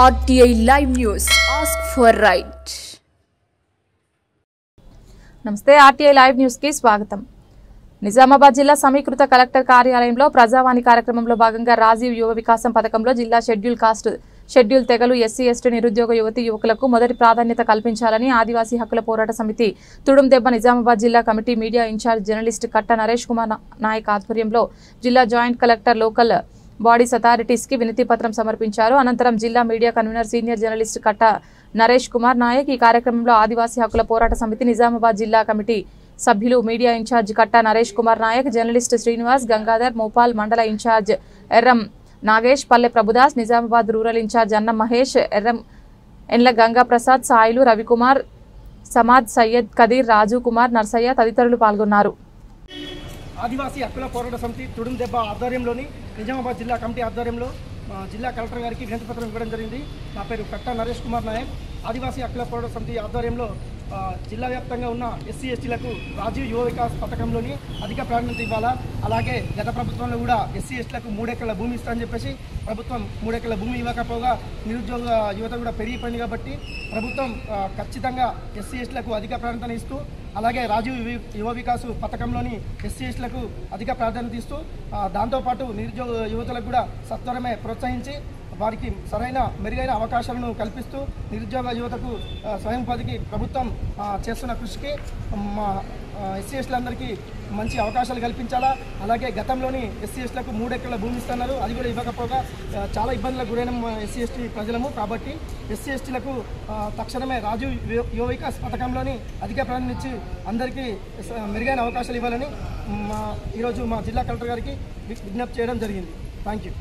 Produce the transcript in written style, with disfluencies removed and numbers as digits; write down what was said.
RTI Live News. Ask for right. నమస్తే RTI Live News కి స్వాగతం. నిజామాబాద్ జిల్లా సమీకృత కలెక్టర్ కార్యాలయంలో ప్రజావాణి కార్యక్రమంలో భాగంగా రాజీవ్ యువ వికాసం పథకంలో జిల్లా షెడ్యూల్ తెగలు ఎస్సీ ఎస్టీ నిరుద్యోగ యువకులకు మొదటి ప్రాధాన్యత కల్పించాలని ఆదివాసీ హక్కుల పోరాట సమితి తుడుం దెబ్బ నిజామాబాద్ జిల్లా కమిటీ మీడియా ఇన్ఛార్జ్ జర్నలిస్ట్ కట్ట నరేష్ కుమార్ నాయక్ ఆధ్వర్యంలో జిల్లా joint collector local bodies authorities కి వినతి పత్రం సమర్పించారు. అనంతరం జిల్లా మీడియా కన్వీనర్ సీనియర్ జర్నలిస్ట్ కట్ట నరేష్ కుమార్ నాయక్ ఈ కార్యక్రమంలో ఆదివాసీ హక్కుల పోరాట సమితి నిజామాబాద్ జిల్లా కమిటీ సభ్యులు మీడియా ఇన్ఛార్జ్ కట్ట నరేష్ కుమార్ నాయక్, జర్నలిస్ట్ శ్రీనివాస్, గంగాధర్, మోపాల్ మండల ఇన్ఛార్జ్ ఎర్రం నాగేష్, పల్లె ప్రభుదాస్, నిజామాబాద్ రూరల్ ఇన్ఛార్జ్ అన్నం మహేష్, ఎర్రం ఎండ్ల గంగా ప్రసాద్, సాయిలు, రవికుమార్, సమాద్, సయ్యద్, కదీర్, రాజు కుమార్, నర్సయ్య తదితరులు పాల్గొన్నారు. ఆదివాసీ హక్కుల పోరాట సమితి తుడుం దెబ్బ ఆధ్వర్యంలోని నిజామాబాద్ జిల్లా కమిటీ ఆధ్వర్యంలో జిల్లా కలెక్టర్ గారికి వినతి పత్రం ఇవ్వడం జరిగింది. నా పేరు కట్ట నరేష్ కుమార్ నాయక్. ఆదివాసీ హక్కుల పోరాట సమితి ఆధ్వర్యంలో జిల్లా వ్యాప్తంగా ఉన్న ఎస్సీ ఎస్టీలకు రాజీవ్ యువ వికాస్ పథకంలోని అధిక ప్రాధాన్యత ఇవ్వాలా, అలాగే గత ప్రభుత్వంలో కూడా ఎస్సీ ఎస్టీలకు 3 ఎకరాల భూమి ఇస్తామని చెప్పేసి ప్రభుత్వం 3 ఎకరాల భూమి ఇవ్వకపోగా నిరుద్యోగ యువత కూడా పెరిగిపోయింది. కాబట్టి ప్రభుత్వం ఖచ్చితంగా ఎస్సీ ఎస్టీలకు అధిక ప్రాధాన్యత ఇస్తూ, అలాగే రాజీవ్ యువ వికాస్ పథకంలోని ఎస్సీ ఎస్టీలకు అధిక ప్రాధాన్యత ఇస్తూ, దాంతోపాటు నిరుద్యోగ యువతలకు కూడా సత్వరమే ప్రోత్సహించి వారికి మెరుగైన అవకాశాలను కల్పిస్తూ నిరుద్యోగ యువతకు స్వయం ఉపాధికి ప్రభుత్వం చేస్తున్న కృషికి మా ఎస్సీ ఎస్టీలందరికీ మంచి అవకాశాలు కల్పించాలా. అలాగే గతంలోని ఎస్సీ ఎస్టీలకు 3 ఎకరాల భూమి ఇస్తున్నారు, అది కూడా ఇవ్వకపోగా చాలా ఇబ్బందులకు గురైన ఎస్సీ ఎస్టీ ప్రజలము. కాబట్టి ఎస్సీ ఎస్టీలకు తక్షణమే రాజీవ్ యువ వికాస్ పథకంలోని అధిక ప్రాధాన్యత ఇచ్చి అందరికీ మెరుగైన అవకాశాలు ఇవ్వాలని ఈరోజు మా జిల్లా కలెక్టర్ గారికి విజ్ఞప్తి చేయడం జరిగింది. Thank you.